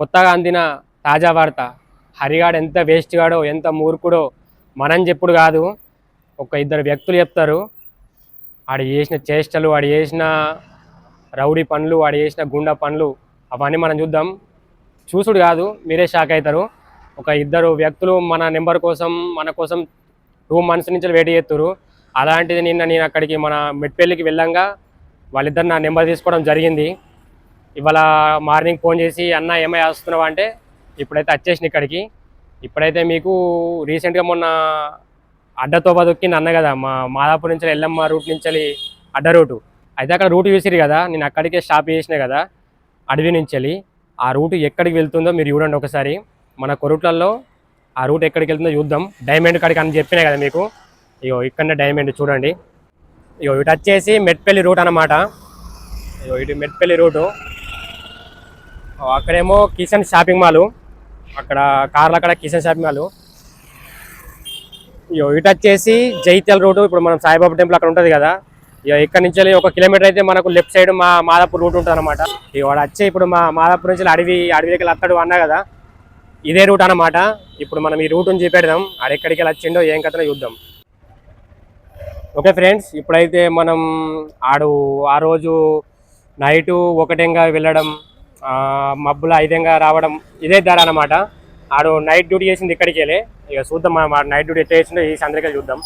కొత్తగా అందిన తాజా వార్త. హరిగాడు ఎంత వేస్ట్ గాడో ఎంత మూర్ఖుడో మనం చెప్పుడు కాదు, ఒక ఇద్దరు వ్యక్తులు చెప్తారు. వాడు చేసిన చేష్టలు, వాడు చేసిన రౌడీ పనులు, వాడు చేసిన గుండా పనులు అవన్నీ మనం చూద్దాం. చూసుడు కాదు, మీరే షాక్ అవుతారు. ఒక ఇద్దరు వ్యక్తులు మన నెంబర్ కోసం, మన కోసం 2 months నుంచి వెయిట్ చేస్తారు. అలాంటిది నేను అక్కడికి మన మెట్పల్లికి వెళ్ళంగా వాళ్ళిద్దరు నా నెంబర్ తీసుకోవడం జరిగింది. ఇవాళ మార్నింగ్ ఫోన్ చేసి అన్న ఏమై వస్తున్నావా అంటే ఇప్పుడైతే వచ్చేసిన ఇక్కడికి. ఇప్పుడైతే మీకు రీసెంట్గా మొన్న అడ్డతోబా దొక్కింది అన్న కదా, మాదాపూర్ నుంచి ఎల్లమ్మ రూట్ నుంచి అడ్డ రూటు అయితే అక్కడ రూట్ చూసిరు కదా, నేను అక్కడికే స్టాప్ చేసిన కదా అడవి నుంచి. ఆ రూట్ ఎక్కడికి వెళ్తుందో మీరు చూడండి ఒకసారి. మన కొరుట్లలో ఆ రూట్ ఎక్కడికి వెళ్తుందో చూద్దాం. డైమండ్ కాడికి అని చెప్పినా కదా మీకు, ఇగో ఇక్కడనే డైమండ్ చూడండి. ఇగో ఇటు వచ్చేసి మెట్పల్లి రూట్ అన్నమాట. ఇగో ఇటు మెట్పల్లి రూటు. అక్కడేమో కిషన్ షాపింగ్ మాల్, అక్కడ కార్లు అక్కడ కిషన్ షాపింగ్ మాల్. ఇగో ఇటు వచ్చేసి జైత్యాల రోడ్డు. ఇప్పుడు మనం సాయిబాబా టెంపుల్ అక్కడ ఉంటుంది కదా, ఇక ఇక్కడ నుంచి 1 kilometer అయితే మనకు లెఫ్ట్ సైడ్ మాదాపూర్ రూట్ ఉంటుంది అనమాట. ఇక వాడు వచ్చే ఇప్పుడు మాదాపూర్ నుంచి అడవి దగ్గర అత్తడు అన్నా కదా, ఇదే రూట్ అనమాట. ఇప్పుడు మనం ఈ రూట్ని చూపెడదాం, ఆడెక్కడికి వచ్చిండో ఏం కథనో చూద్దాం. ఓకే ఫ్రెండ్స్, ఇప్పుడైతే మనం ఆ రోజు నైటు 1 వెళ్ళడం, మబ్బుల 5 రావడం, ఇదే దారి అనమాట. ఆడు నైట్ డ్యూటీ చేసింది ఇక్కడికి వెళ్ళి. ఇక చూద్దాం నైట్ డ్యూటీ ఎట్లా చేసిందో ఈ సందర్గా చూద్దాం.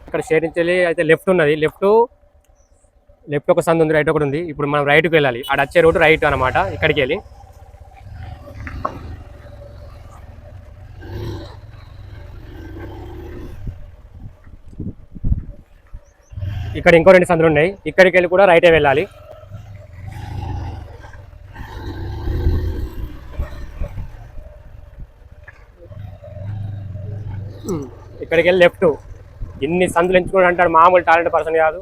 ఇక్కడ స్టేట్ నుంచి వెళ్ళి అయితే లెఫ్ట్ ఉన్నది, లెఫ్ట్ ఒక సందు ఉంది, రైట్ ఒకటి ఉంది. ఇప్పుడు మనం రైట్కి వెళ్ళాలి. ఆడ వచ్చే రోడ్డు రైట్ అనమాట. ఇక్కడికి వెళ్ళి ఇక్కడ ఇంకో 2 సందులు ఉన్నాయి, ఇక్కడికి వెళ్ళి కూడా రైటే వెళ్ళాలి. ఇక్కడికి వెళ్ళి లెఫ్ట్. ఇన్ని సందులు ఎంచుకోవడం అంటాడు మామూలు టాలెంట్ పర్సన్ కాదు,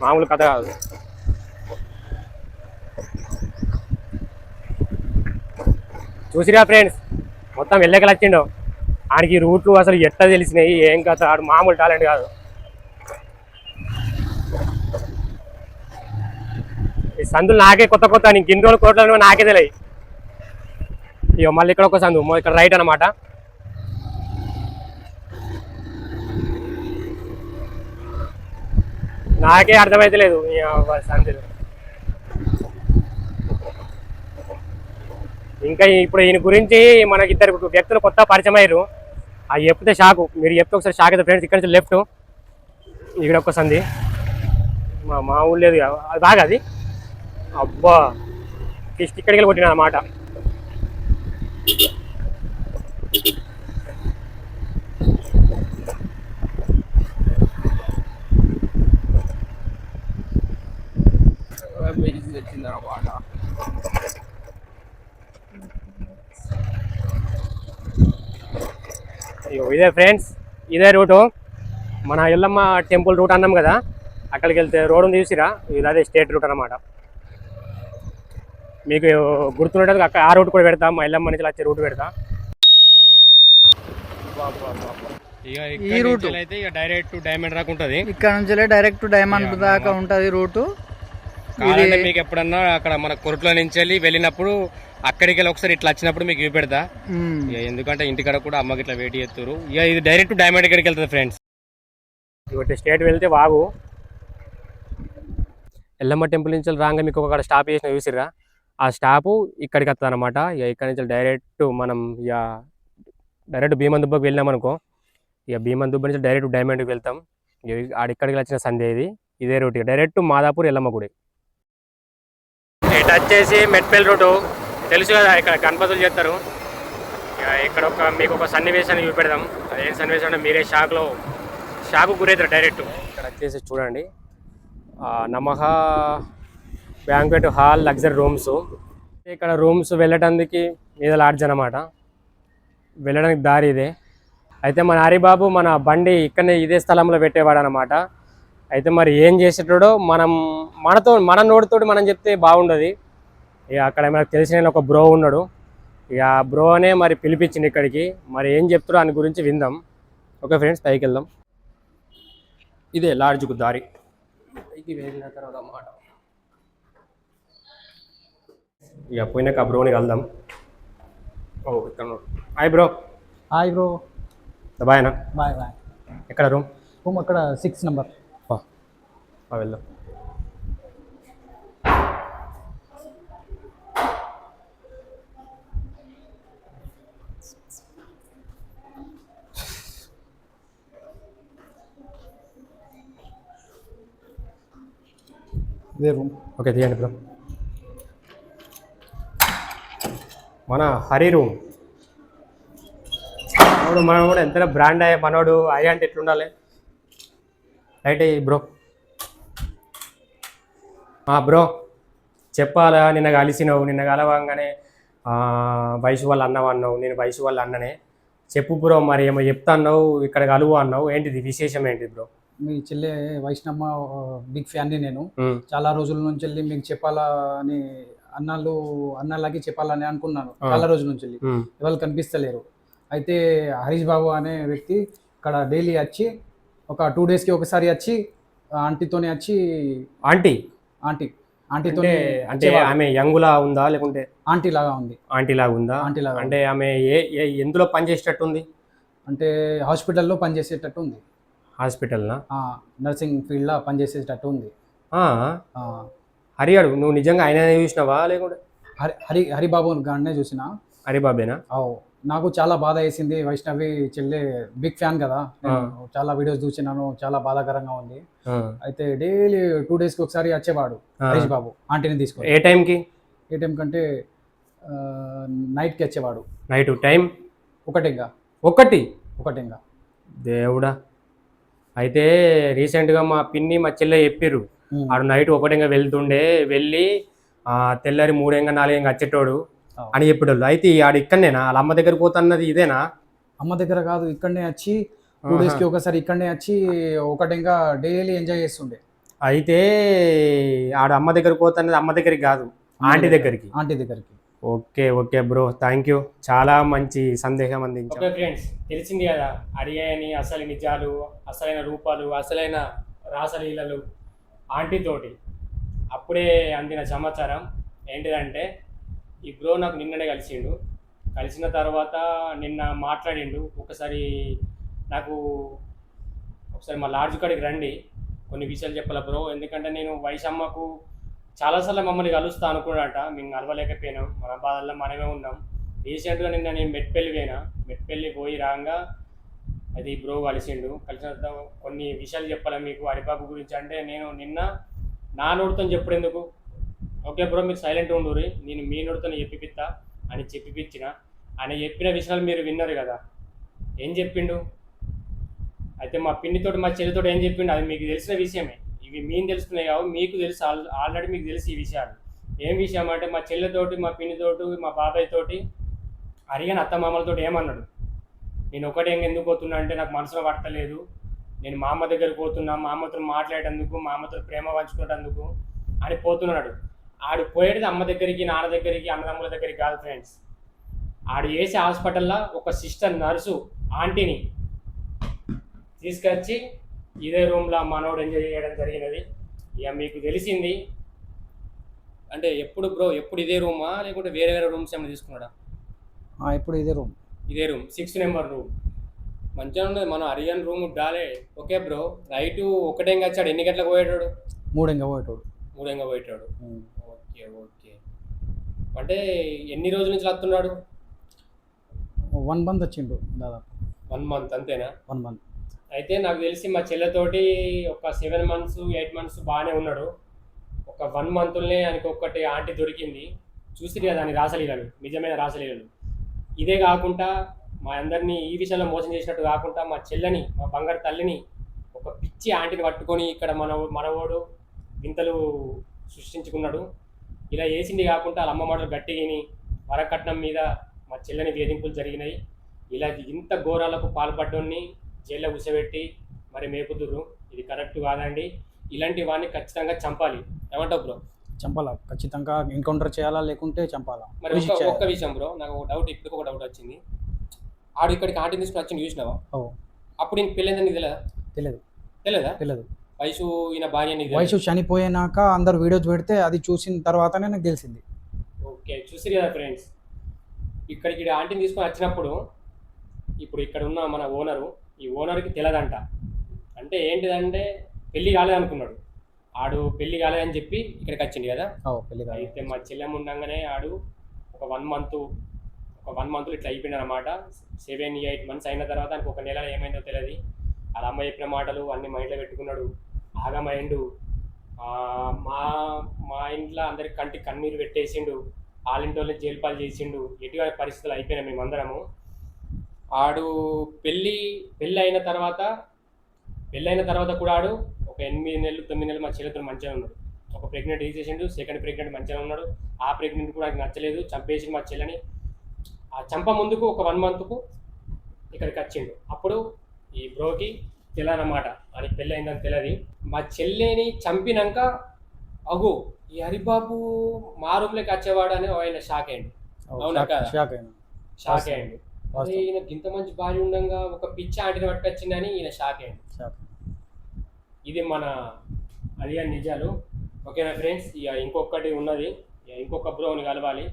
మామూలు కథ కాదు. చూసిరా ఫ్రెండ్స్, మొత్తం వెళ్ళకలు వచ్చిండో. ఆడికి రూట్లు అసలు ఎట్లా తెలిసినాయి ఏం కథ, ఆడు మామూలు టాలెంట్ కాదు. ఈ సందులు నాకే కొత్త, నీకు ఇన్ని రోజులు కోట్ల నాకే తెలియదు. ఇక మళ్ళీ ఇక్కడ ఒక సందు, ఇక్కడ రైట్ అనమాట. నాకే అర్థమైతే లేదు సందులు. ఇంకా ఇప్పుడు ఈయన గురించి మనకి 2 వ్యక్తులు కొత్త పరిచయం అయ్యారు. అవి చెప్తే షాకు, మీరు చెప్తే ఒకసారి షాక్ అయితే ఫ్రెండ్స్. ఇక్కడ నుంచి లెఫ్ట్, ఇక్కడ ఒక సంది, మా ఊళ్ళో లేదు అది బాగా. అది అబ్బా ఇక్కడికి వెళ్ళి కొట్టిన అన్నమాట. ఇదే ఫ్రెండ్స్, ఇదే రూటు. మన ఎల్లమ్మ టెంపుల్ రూట్ అన్నాం కదా, అక్కడికి వెళ్తే రోడ్డు చూసిరా, ఇది అదే స్టేట్ రూట్ అనమాట. మీకు గుర్తుండదు, అక్కడ ఆ రూట్ కూడా పెడతా, మా ఎల్లమ్మ నుంచి వచ్చే రూట్ పెడతా. ఈ రూట్ అయితే ఇక డైరెక్ట్ డైమండ్ దాకా ఉంటుంది. ఇక్కడ నుంచి డైరెక్ట్ డైమండ్ దాకా ఉంటుంది రూటు. కావాలంటే మీకు ఎప్పుడన్నా అక్కడ మన కొరట్లో నుంచి వెళ్ళినప్పుడు అక్కడికి వెళ్ళి ఒకసారి ఇట్లా వచ్చినప్పుడు మీకు చూపెడతా. ఎందుకంటే ఇంటికాడ కూడా అమ్మకి ఇట్లా వెయిట్ చేస్తారు. ఇక ఇది డైరెక్ట్ డైమండ్ ఇక్కడికి వెళ్తుంది ఫ్రెండ్స్. ఇక స్టేట్ వెళ్తే వాగు ఎల్లమ్మ టెంపుల్ నుంచి రాగా మీకు ఒక స్టాప్ చేసిన చూసిరా, ఆ స్టాపు ఇక్కడికి వస్తుంది అనమాట. ఇక ఇక్కడ నుంచి డైరెక్ట్ మనం ఇక డైరెక్ట్ భీమన్ దుబ్బకి వెళ్ళామనుకో, ఇక భీమన్ దుబ్బ నుంచి డైరెక్ట్ డైమండ్కి వెళ్తాం. ఆడిక్కడికి వచ్చిన సందే ఇదే రూట్, డైరెక్ట్ మాదాపూర్ ఎల్లమ్మ గుడి. ఇటు వచ్చేసి మెట్పల్లి రూటు తెలుసు కదా, ఇక్కడ గణపతులు చేస్తారు. ఇక్కడ మీకు ఒక సన్నివేశాన్ని చూపెడదాం. అదేం సన్నివేశం అంటే మీరే షాకు గురవుతారు డైరెక్ట్. ఇక్కడ వచ్చేసి చూడండి, నమః బ్యాంక్వెట్ హాల్ లగ్జరీ రూమ్స్. ఇక్కడ రూమ్స్ వెళ్ళటానికి మీద లాడ్జ్ అనమాట. వెళ్ళడానికి దారి ఇదే. అయితే మన హరిబాబు మన బండి ఇక్కడనే ఇదే స్థలంలో పెట్టేవాడు అనమాట. అయితే మరి ఏం చేసేటాడో మన నోటితోటి మనం చెప్తే బాగుండదు. ఇక అక్కడ మనకు తెలిసిన ఒక బ్రో ఉన్నాడు. ఇక ఆ బ్రోనే మరి పిలిపించింది ఇక్కడికి. మరి ఏం చెప్తారో దాని గురించి విందాం. ఓకే ఫ్రెండ్స్, పైకి వెళ్దాం. ఇదే లాడ్జ్కు దారి. పైకి వెళ్ళిన తర్వాత మాట ఇక పోయినాక ఆ బ్రోని కలుద్దాం. ఓ ఇక్కడ హాయ్ బ్రో. Hi bro. బాయ్నా? Bye bye. ఎక్కడ రూమ్? రూమ్ అక్కడ 6 నెంబర్. వెళ్దాం. ఇదే రూమ్. ఓకే తీయండి బ్రో. మన హరి రూమ్. మనోడు కూడా ఎంత బ్రాండ్ అయ్యే మనోడు అయ్యా అంటే ఎట్లుండాలి? రైట్ అయ్యి బ్రో. బ్రో చెప్పాలా, నిన్న కలిసినావు, నిన్న కలవంగానే వయసు వాళ్ళు అన్నావు అన్నావు. నేను వయసు వాళ్ళు అన్ననే. చెప్పు బ్రో, మరి ఏమో చెప్తా అన్నావు, ఇక్కడ కలువు అన్నావు. ఏంటిది విశేషం ఏంటిది బ్రో? మీ చెల్లె వైష్ణమ్మ బిగ్ ఫ్యాన్ని నేను. చాలా రోజుల నుంచి వెళ్ళి మీకు చెప్పాలా అని అన్నలాగే చెప్పాలని అనుకున్నాను. చాలా రోజుల నుంచి వెళ్ళి ఎవరు కనిపిస్తలేరు. అయితే హరీష్ బాబు అనే వ్యక్తి ఇక్కడ డైలీ వచ్చి ఒక 2 డేస్కి ఒకసారి వచ్చి ఆంటీతోనే వచ్చి ఆంటీతో అంటే ఆమె యంగులా ఉందా లేకుంటే ఆంటీ లాగా ఉంది? ఆంటీ లాగా ఉందా? అంటే ఆమె ఎందులో పనిచేసేటట్టు ఉంది? అంటే హాస్పిటల్లో పనిచేసేటట్టు ఉంది. హాస్పిటల్నా? నర్సింగ్ ఫీల్డ్లో పనిచేసేటట్టు ఉంది. హరి అడుగు, నువ్వు నిజంగా ఆయన చూసినావా లేకుంటే? హరిబాబు గానే చూసిన. హరిబాబేనా? నాకు చాలా బాధ వేసింది. వైష్ణవి చెల్లె బిగ్ ఫ్యాన్ కదా, చాలా వీడియోస్ చూసినాను. చాలా బాధాకరంగా ఉంది. అయితే డైలీ 2 డేస్కి ఒకసారి వచ్చేవాడు హరీష్ బాబు ఆంటీని తీసుకొని. ఏ టైంకి కంటే నైట్కి వచ్చేవాడు. నైట్ టైం ఒకటి. దేవుడా. అయితే రీసెంట్గా మా పిన్ని మా చెల్లె చెప్పిర్రు, ఆడు నైట్ ఒకటంగా వెళ్ళి తెల్లారి 3 4 వచ్చేటోడు అని చెప్పేటోళ్ళు. అయితే ఆడు ఇక్కడనేనా వాళ్ళ అమ్మ దగ్గర పోతున్నది? ఇదేనా? అమ్మ దగ్గర కాదు, ఇక్కడనే వచ్చి 2 డేస్కి ఒకసారి ఇక్కడనే వచ్చి ఒకటంగా డైలీ ఎంజాయ్ చేస్తుండే. అయితే ఆడు అమ్మ దగ్గర పోతున్నది అమ్మ దగ్గరికి కాదు, ఆంటీ దగ్గరికి. Okay bro, thank you. చాలా మంచి సందేహం అందించారు. ఓకే ఫ్రెండ్స్, తెలిసింది కదా అడిగాయని అసలు నిజాలు, అసలైన రూపాలు, అసలైన రాసలీలలు ఆంటీతోటి అప్పుడే అందిన సమాచారం ఏంటిదంటే, ఈ బ్రో నాకు నిన్ననే కలిసిన తర్వాత నిన్న మాట్లాడిండు. ఒకసారి మా లాడ్జ్ కాడికి రండి, కొన్ని విషయాలు చెప్పాల బ్రో. ఎందుకంటే నేను వైషమ్మకు చాలాసార్లు మమ్మల్ని కలుస్తా అనుకున్నాట, మేము కలవలేకపోయినాం. మన బాధల్లో మనమే ఉన్నాం. రీసెంట్గా నేను మెట్పల్లి పోయి రాగా అది బ్రో కలిసిన కొన్ని విషయాలు చెప్పాలా మీకు హరిబాబు గురించి. అంటే నేను నిన్న నా నోటితో చెప్పడేందుకు, ఓకే బ్రో మీరు సైలెంట్ ఉండుర్రి, నేను మీ నోటితో చెప్పిపిస్తా అని చెప్పిపించిన. ఆయన చెప్పిన విషయాలు మీరు విన్నారు కదా, ఏం చెప్పిండు. అయితే మా పిన్నితోటి మా చెల్లితోటి ఏం చెప్పిండు అది మీకు తెలిసిన విషయమే. ఇవి మేము తెలుసుకున్నాయి కావు, మీకు తెలుసు ఆల్రెడీ, మీకు తెలుసు ఈ విషయాలు. ఏం విషయం అంటే, మా చెల్లెతోటి, మా పిన్నితోటి, మా బాబాయ్ తోటి అడిగిన అత్తమామలతోటి ఏమన్నాడు, నేను ఒకటే ఎందుకు పోతున్నా అంటే నాకు మనసులో పడతలేదు, నేను మా అమ్మ దగ్గరికి పోతున్నా, మా అమ్మతో మాట్లాడేందుకు, మా అమ్మతో ప్రేమ పంచుకునేందుకు అని పోతున్నాడు. ఆడు పోయేది అమ్మ దగ్గరికి, నాన్న దగ్గరికి, అన్నదమ్ముల దగ్గరికి కాదు ఫ్రెండ్స్. ఆడు చేసే హాస్పిటల్లో ఒక సిస్టర్ నర్సు ఆంటీని తీసుకొచ్చి ఇదే రూమ్లో మనోడు ఎంజాయ్ చేయడం జరిగినది. ఇక మీకు తెలిసింది. అంటే ఎప్పుడు బ్రో, ఎప్పుడు ఇదే రూమా లేకుంటే వేరే రూమ్స్ ఏమైనా తీసుకున్నాడా? ఇప్పుడు ఇదే రూమ్ 6 నెంబర్ రూమ్ మంచిగా ఉండదు. మనం అరిగన్ రూమ్ ఉండాలి. ఓకే బ్రో, నైట్ ఒకటేంగా వచ్చాడు. ఎన్ని గంటలకు పోయేటాడు? 3 పోయేటాడు. ఓకే. అంటే ఎన్ని రోజుల నుంచి వస్తున్నాడు? 1 మంత్ వచ్చిండు దాదాపు. 1 మంత్ అంతేనా? 1 మంత్. అయితే నాకు తెలిసి మా చెల్లెతోటి ఒక 7 months 8 months బాగానే ఉన్నాడు. ఒక 1 monthలోనే ఆయనకి ఒక్కటి ఆంటీ దొరికింది. చూసిరు కదా దాని రాసలీలలు, నిజమైన రాసలీలలు. ఇదే కాకుండా మా అందరినీ ఈ విషయంలో మోసం చేసినట్టు కాకుండా మా చెల్లని, మా బంగారు తల్లిని ఒక పిచ్చి ఆంటీని పట్టుకొని ఇక్కడ మనవోడు వింతలు సృష్టించుకున్నాడు. ఇలా చేసింది కాకుండా వాళ్ళ అమ్మ మాటలు గట్టిగిని వరకట్నం మీద మా చెల్లని వేధింపులు జరిగినాయి. ఇలా ఇంత ఘోరాలకు పాల్పడ్డోన్ని జైల్లో కూర్చోబెట్టి మరి మేపుతుర్రు. ఇది కరెక్ట్ కాదండి. ఇలాంటి వాడిని ఖచ్చితంగా చంపాలి. ఏమంటావు బ్రో? చంపాలా, ఖచ్చితంగా ఎన్కౌంటర్ చేయాలా, లేకుంటే చంపాలా. మరి ఒక్క విషయం బ్రో, నాకు ఒక డౌట్, ఇప్పుడు ఒక డౌట్ వచ్చింది. ఆడు ఇక్కడికి ఆంటీ తీసుకుని వచ్చింది చూసినావా? అప్పుడు నీకు పెళ్ళైందని నీకు తెలియదా? తెలియదా? వయసు ఈయన భార్య నీకు వయసు చనిపోయినాక అందరు వీడియోస్ పెడితే అది చూసిన తర్వాతనే నాకు తెలిసింది. ఓకే, చూసిరు కదా ఫ్రెండ్స్. ఇక్కడికి ఆంటీని తీసుకొని వచ్చినప్పుడు ఇప్పుడు ఇక్కడ ఉన్న మన ఓనరు, ఈ ఓనర్కి తెలియదంట. అంటే ఏంటిదంటే పెళ్ళి కాలేదనుకున్నాడు ఆడు. పెళ్ళి కాలేదని చెప్పి ఇక్కడికి వచ్చింది కదా. అయితే మా చెల్లెమ్మ ఉండగానే ఆడు ఒక 1 మంత్ ఇట్లా అయిపోయింది అనమాట. 7-8 months అయిన తర్వాత ఆయనకు ఒక నెల ఏమైందో తెలియదు. వాళ్ళ అమ్మ చెప్పిన మాటలు అన్ని మైండ్లో పెట్టుకున్నాడు. ఆగమైండు. మా ఇంట్లో అందరికి కంటికి కన్నీరు పెట్టేసిండు. వాళ్ళింటోళ్ళని జైలు పాలు చేసిండు. ఎటువంటి పరిస్థితులు అయిపోయినాయి మేమందరము. ఆడు పెళ్ళి అయిన తర్వాత కూడా ఆడు ఒక 8 నెలలు 9 నెలలు మా చెల్లెతో మంచిగా ఉన్నాడు. ఒక ప్రెగ్నెంట్ తీసేసిండు. సెకండ్ ప్రెగ్నెంట్ మంచిగా ఉన్నాడు. ఆ ప్రెగ్నెంట్ కూడా నాకు నచ్చలేదు, చంపేసిండు మా చెల్లని. ఆ చంప ముందుకు ఒక 1 monthకు ఇక్కడికి వచ్చిండు. అప్పుడు ఈ బ్రోకి తెలియనమాట, అని పెళ్ళి అయిందని తెలియదు. మా చెల్లెని చంపినాక అగు ఈ హరిబాబు మా రూమ్లోకి వచ్చేవాడు అని ఆయన షాక్ అయ్యిండు. అవునా కదా? షాక్ అయ్యిండు. అదే ఈయన ఇంత మంచి భార్య ఉండగా ఒక పిచ్చి ఆంటీని పట్టుకొచ్చిందని ఈయన షాక్ అయ్యిండు. ఇది మన అలియా నిజాలు. ఓకేనా ఫ్రెండ్స్? ఇక ఇంకొకటి ఉన్నది, ఇంకొక బ్రోని కలవాలి.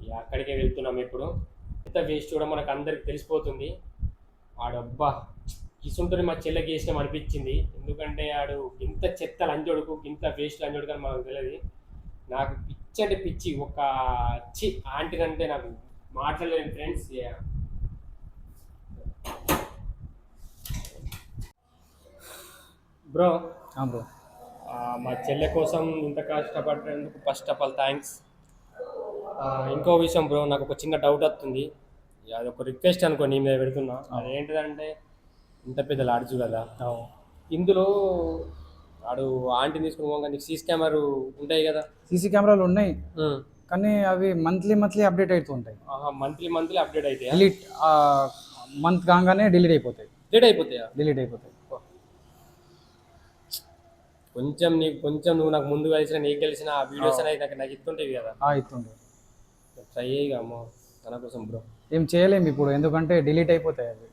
ఇక అక్కడికే వెళ్తున్నాం ఇప్పుడు. ఇంత వేస్ట్ కూడా మనకు అందరికి తెలిసిపోతుంది. ఆడబ్బా ఇసుంటుంది మా చెల్లెకి వేసినాం అనిపించింది. ఎందుకంటే ఆడు ఇంత చెత్త లంజోడుకు, ఇంత వేస్ట్ లంజోడుకు అని మనకు తెలియదు. నాకు పిచ్చి అంటే పిచ్చి, ఒక ఆంటీ అంటే నాకు మాట్లాడలేను ఫ్రెండ్స్. బ్రో మా చెల్లె కోసం ఇంత కష్టపడేందుకు ఫస్ట్ ఆఫ్ ఆల్ థ్యాంక్స్. ఇంకో విషయం బ్రో, నాకు ఒక చిన్న డౌట్ వస్తుంది. అది ఒక రిక్వెస్ట్ అనుకో, నీ మీద పెడుతున్నా. అదేంటిదంటే, ఇంత పెద్ద లాడ్జు కదా, ఇందులో ఆడు ఆంటీని తీసుకుని పోగా నీకు సీసీ కెమెరా ఉంటాయి కదా? సీసీ కెమెరాలు ఉన్నాయి, కానీ అవి మంత్లీ అప్డేట్ అవుతుంటాయి. మంత్లీ అప్డేట్ అయితే డిలీట్ మంత్ కాగానే డిలీట్ అయిపోతాయి. డిలీట్ అయిపోతాయి. కొంచెం నువ్వు నాకు ముందు కలిసిన, నీకు కలిసిన ఆ వీడియోస్ అనేది నాకు ఇస్తుంటేవి కదా. ఇస్తుండే. ట్రై అయ్యి అమ్మో తన కోసం బ్రో. ఏం చేయలేము ఇప్పుడు, ఎందుకంటే డిలీట్ అయిపోతాయి అవి.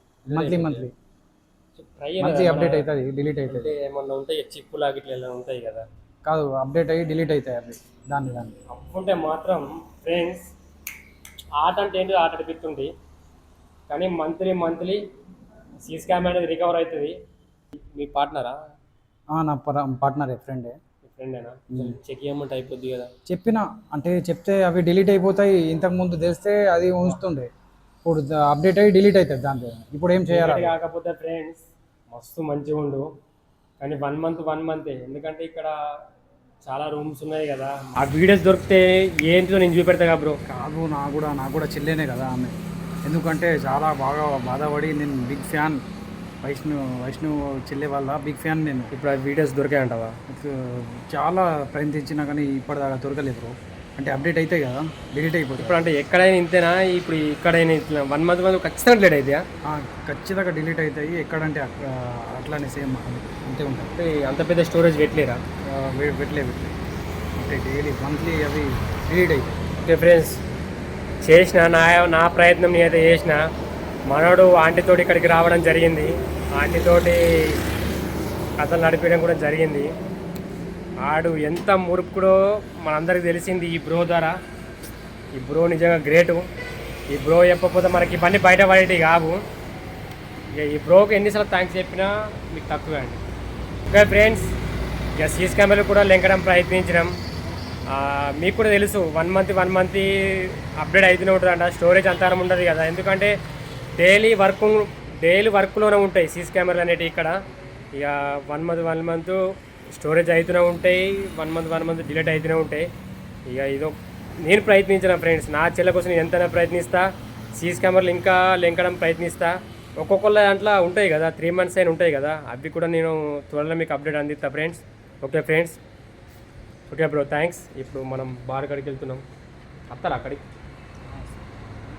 మంత్లీ అప్డేట్ అవుతుంది, డిలీట్ అవుతుంది. ఏమన్నా ఉంటాయి చిప్పు లాగా ఇట్లా ఉంటాయి కదా? కాదు, అప్డేట్ అయ్యి డిలీట్ అవుతాయి అవి. దాన్ని అప్పుంటే మాత్రం ఫ్రెండ్స్ ఆట అంటే ఏంటో ఆట అనిపిస్తుంది. కానీ మంత్లీ సీసీ కెమెరా అనేది రికవర్ అవుతుంది. మీ పార్ట్నరా? నా పార్ట్నరే, ఫ్రెండేనా? చెక్ చేయమంటే అయిపోద్ది కదా. చెప్పినా అంటే చెప్తే అవి డిలీట్ అయిపోతాయి. ఇంతకు ముందు తెలిస్తే అది ఉంచుతుండే, ఇప్పుడు అప్డేట్ అయ్యి డిలీట్ అవుతుంది దాంతో. ఇప్పుడు ఏం చేయాలి? కాకపోతే ఫ్రెండ్స్ మస్తు మంచిగా ఉండు, కానీ 1 month ఎందుకంటే ఇక్కడ చాలా రూమ్స్ ఉన్నాయి కదా. ఆ వీడియోస్ దొరికితే ఏంటిదో నేను చూపెడతా కదా బ్రో. కాదు, నాకు కూడా చెల్లేనే కదా ఆమె. ఎందుకంటే చాలా బాగా బాధపడి, నేను బిగ్ ఫ్యాన్, వైష్ణవ్ చెల్లె వాళ్ళ బిగ్ ఫ్యాన్ నేను. ఇప్పుడు ఆ వీడియోస్ దొరికాయంటావా? చాలా ప్రయత్నించినా కానీ ఇప్పటిదాకా దొరకలేదు బ్రో. అంటే అప్డేట్ అవుతాయి కదా, డిలీట్ అయిపోతుంది. ఇప్పుడు అంటే ఎక్కడైనా ఇంతేనా? ఇప్పుడు ఇక్కడైనా ఇట్లా 1 month ఖచ్చితంగా డిలీట్ అవుతాయా? ఖచ్చితంగా డిలీట్ అవుతాయి. ఎక్కడంటే అట్లానే సేమ్ అంతే ఉంటాయి. అంత పెద్ద స్టోరేజ్ పెట్టలేరా? పెట్టలే. అంటే డైలీ మంత్లీ అవి డిలీట్ అవుతాయి. ఓకే ఫ్రెండ్స్, చేసిన నా ప్రయత్నం నేనైతే చేసిన. మనోడు ఆంటీతోటి ఇక్కడికి రావడం జరిగింది, ఆంటీతోటి కథలు నడిపించడం కూడా జరిగింది. ఆడు ఎంత మురుకుడో మనందరికి తెలిసింది ఈ బ్రో ద్వారా. ఈ బ్రో నిజంగా గ్రేటు. ఈ బ్రో చెప్పకపోతే మనకి ఇవన్నీ బయట పడేటి కావు. ఇక ఈ బ్రోకి ఎన్నిసార్లు థ్యాంక్స్ చెప్పినా మీకు తక్కువే అండి. ఓకే ఫ్రెండ్స్, ఇక సీసీ కెమెరాలు కూడా లెంకడం ప్రయత్నించడం. మీకు కూడా తెలుసు 1 month అప్డేట్ అవుతూనే ఉంటుందంట. స్టోరేజ్ అంతరం ఉండదు కదా, ఎందుకంటే డైలీ వర్క్లోనే ఉంటాయి సీసీ కెమెరాలు అనేవి ఇక్కడ. ఇక 1 month స్టోరేజ్ అవుతూనే ఉంటాయి, 1 month డిలీట్ అవుతూనే ఉంటాయి. ఇక ఇదో నేను ప్రయత్నించిన ఫ్రెండ్స్, నా చెల్లె కోసం నేను ఎంతైనా ప్రయత్నిస్తా. సీసీ కెమెరాలు ఇంకా లెంకడం ప్రయత్నిస్తా. ఒక్కొక్కళ్ళ దాంట్లో ఉంటాయి కదా, 3 months అయినా ఉంటాయి కదా, అవి కూడా నేను త్వరలో మీకు అప్డేట్ అందిస్తా friends. Okay friends, okay bro, thanks. ఇప్పుడు మనం బార్ కాడికి వెళ్తున్నాం. వస్తారా అక్కడికి?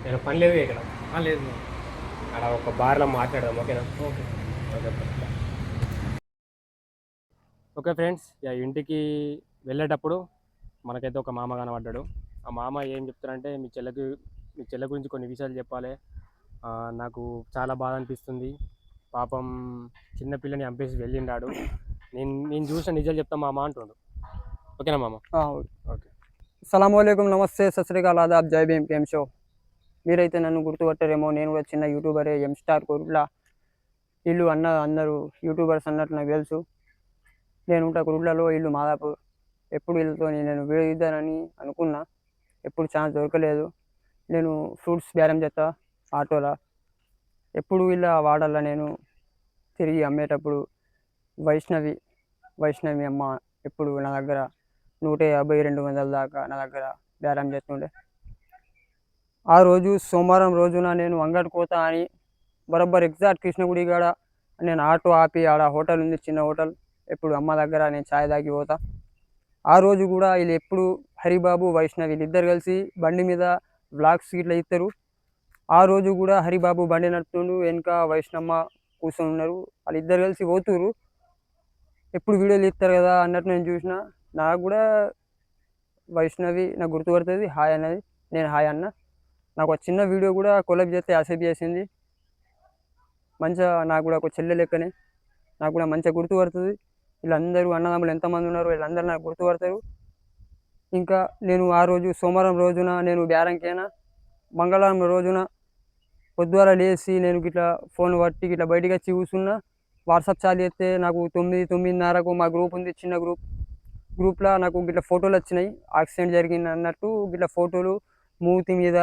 నేను పని లేదు ఇక్కడ. లేదు. అలా ఒక బార్లో మాట్లాడదాం, ఓకేనా? ఓకే. ఓకే. ఓకే ఫ్రెండ్స్, ఇక ఇంటికి వెళ్ళేటప్పుడు మనకైతే ఒక మామ కనబడ్డాడు. ఆ మామ ఏం చెప్తారంటే, మీ చెల్లె గురించి కొన్ని విషయాలు చెప్పాలి, నాకు చాలా బాధ అనిపిస్తుంది, పాపం చిన్నపిల్లని చంపేసి వెళ్ళిండాడు, నేను చూసిన నిజాలు చెప్తా మామ అంటుండు. ఓకేనా మామ? ఓకే. సలాంవాలేకుం, నమస్తే, సత్ శ్రీ అకాల్, ఆదాబ్, జై భీమ్. Came show. మీరైతే నన్ను గుర్తుపట్టారేమో, నేను కూడా చిన్న యూట్యూబరే, ఎం స్టార్ కుర్లా. వీళ్ళు అందరూ యూట్యూబర్స్ అన్నట్టు నాకు తెలుసు. నేను ఉంటా కుర్లలో, ఇల్లు మాదాపూర్. ఎప్పుడు వీళ్ళతో నేను వీడియో ఇద్దానని అనుకున్నా, ఎప్పుడు ఛాన్స్ దొరకలేదు. నేను ఫ్రూట్స్ బేరం చేస్తా ఆటోలో. ఎప్పుడు వీళ్ళ వాడల్లో నేను తిరిగి అమ్మేటప్పుడు వైష్ణవి అమ్మ ఎప్పుడు నా దగ్గర 150-200 దాకా నా దగ్గర బేరం చేస్తుండే. ఆ రోజు సోమవారం రోజున నేను అంగడి కోతా అని బరోబ్బర్ ఎగ్జాక్ట్ కృష్ణగుడి కాడ నేను ఆటో ఆపి, ఆడ హోటల్ ఉంది, చిన్న హోటల్, ఎప్పుడు అమ్మ దగ్గర నేను ఛాయ్ తాగి పోతా. ఆ రోజు కూడా వీళ్ళు ఎప్పుడు హరిబాబు వైష్ణవి వీళ్ళిద్దరు కలిసి బండి మీద వ్లాగ్స్ ఇట్లా ఇస్తారు. ఆ రోజు కూడా హరిబాబు బండి నడుపుతుండు, వెనుక వైష్ణమ్మ కూర్చొని ఉన్నారు, వాళ్ళిద్దరు కలిసి పోతురు. ఎప్పుడు వీడియోలు ఇస్తారు కదా అన్నట్టు నేను చూసిన. నాకు కూడా వైష్ణవి నాకు గుర్తుపడుతుంది, హాయ్ అన్నది, నేను హాయ్ అన్న. నాకు ఒక చిన్న వీడియో కూడా కొలబ్ చేస్తే యాక్సెప్ట్ చేసింది. మంచిగా నాకు కూడా ఒక చెల్లె లెక్కనే, నాకు కూడా మంచిగా గుర్తుపడుతుంది. వీళ్ళందరూ అన్నదమ్ములు ఎంతమంది ఉన్నారు, వీళ్ళందరూ నాకు గుర్తుపడతారు. ఇంకా నేను ఆ రోజు సోమవారం రోజున నేను బేరంకైనా, మంగళవారం రోజున పొద్దుగాల లేచి నేను గిట్లా ఫోన్ పట్టి గిట్లా బయటికి వచ్చి కూర్చున్నా. వాట్సాప్ చాలు చేస్తే నాకు 9-9:30కు మా గ్రూప్ ఉంది, చిన్న గ్రూప్లో నాకు గిట్లా ఫోటోలు వచ్చినాయి, యాక్సిడెంట్ జరిగింది అన్నట్టు గిట్లా ఫోటోలు, మూతి మీద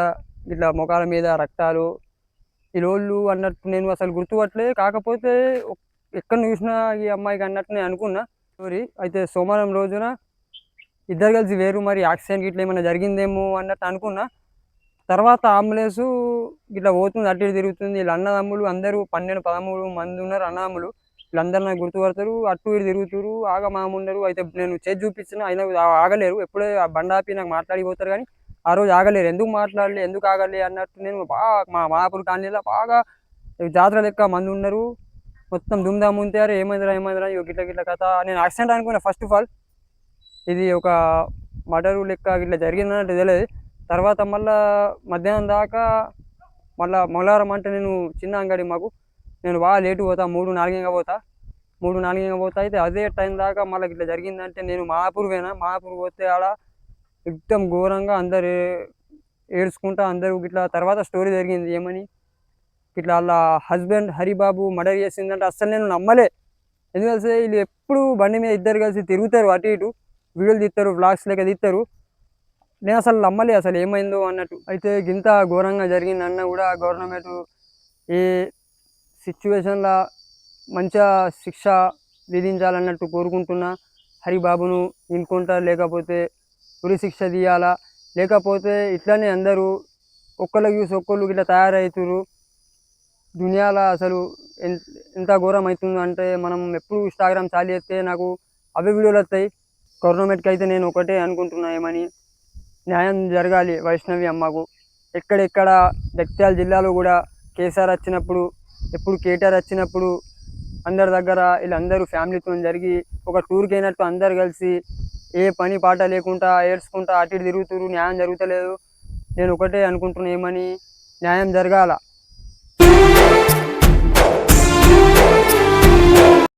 ఇట్లా ముఖాల మీద రక్తాలు, ఈ లోళ్ళు అన్నట్టు నేను అసలు గుర్తుపట్టలేదు. కాకపోతే ఎక్కడ చూసినా ఈ అమ్మాయికి అన్నట్టు నేను అనుకున్నా స్టోరీ. అయితే సోమవారం రోజున ఇద్దరు కలిసి వేరు, మరి యాక్సిడెంట్ ఇట్లా ఏమైనా జరిగిందేమో అన్నట్టు అనుకున్నా. తర్వాత అంబులెన్స్ ఇట్లా పోతుంది, అటు ఇటు తిరుగుతుంది. వీళ్ళు అన్నదమ్ములు అందరూ 12-13 మంది ఉన్నారు అన్నదమ్ములు. వీళ్ళందరూ నాకు గుర్తుపడతారు, అటు ఇటు తిరుగుతారు, ఆగమామున్నారు. అయితే నేను చేతి చూపించిన, అయినా ఆగలేరు. ఎప్పుడే ఆ బండి ఆపి నాకు మాట్లాడిపోతారు, కానీ ఆ రోజు ఆగలేరు. ఎందుకు మాట్లాడలే, ఎందుకు ఆగలే అన్నట్టు నేను బాగా మా మాదాపూర్ కాలనీలో బాగా జాతర లెక్క మంది ఉన్నారు, మొత్తం దుమ్దాం ఉంతారు. ఏమైందిరా గిట్ల గిట్ల కథ. నేను యాక్సిడెంట్ అనుకున్నా ఫస్ట్ ఆఫ్ ఆల్, ఇది ఒక మర్డరు లెక్క ఇట్లా జరిగిందన్నట్టు తెలియదు. తర్వాత మళ్ళా మధ్యాహ్నం దాకా మళ్ళీ మంగళవారం అంటే నేను చిన్న అంగడి మాకు, నేను బాగా లేటు పోతా, 3-4 పోతా. అయితే అదే టైం దాకా మళ్ళీ ఇట్లా జరిగిందంటే నేను మాదాపూర్ పోతే ఆడ ఎక్దం ఘోరంగా అందరు ఏడ్చుకుంటా అందరూ గిట్లా. తర్వాత స్టోరీ జరిగింది ఏమని, ఇట్లా వాళ్ళ హస్బెండ్ హరిబాబు మర్డర్ చేసిందంటే అస్సలు నేను నమ్మలే. ఎందుకంటే వీళ్ళు ఎప్పుడు బండి మీద ఇద్దరు కలిసి తిరుగుతారు, అటు ఇటు వీడియోలు తీస్తారు, వ్లాగ్స్ లెక్క తీస్తారు. నేను అసలు నమ్మలే అసలు ఏమైందో అన్నట్టు. అయితే ఇంత ఘోరంగా జరిగిందన్న కూడా గవర్నమెంట్ ఏ సిచ్యువేషన్లో మంచిగా శిక్ష విధించాలన్నట్టు కోరుకుంటున్నా. హరిబాబును ఇంకుంటా, లేకపోతే ఉరి శిక్ష తీయాలా, లేకపోతే ఇట్లనే అందరూ ఒక్కళ్ళకి చూసి ఒక్కళ్ళు ఇట్లా తయారవుతారు. దునియాలో అసలు ఎంత ఘోరం అవుతుందో అంటే, మనం ఎప్పుడు ఇన్స్టాగ్రామ్ చాలు చేస్తే నాకు అవే వీడియోలు వస్తాయి. గవర్నమెంట్కి అయితే నేను ఒకటే అనుకుంటున్నా, ఏమని, న్యాయం జరగాలి వైష్ణవి అమ్మకు. ఎక్కడెక్కడ జగిత్యాల జిల్లాలో కూడా కేసీఆర్ వచ్చినప్పుడు, ఎప్పుడు కేటీఆర్ వచ్చినప్పుడు అందరి దగ్గర వీళ్ళందరూ ఫ్యామిలీతో జరిగి ఒక టూర్కి అయినట్టు అందరు కలిసి ఏ పని పాట లేకుండా ఏడ్చుకుంటా అటు ఇటు తిరుగుతురు, న్యాయం జరుగుతలేదు. నేను ఒకటే అనుకుంటున్నా, ఏమని, న్యాయం జరగాల.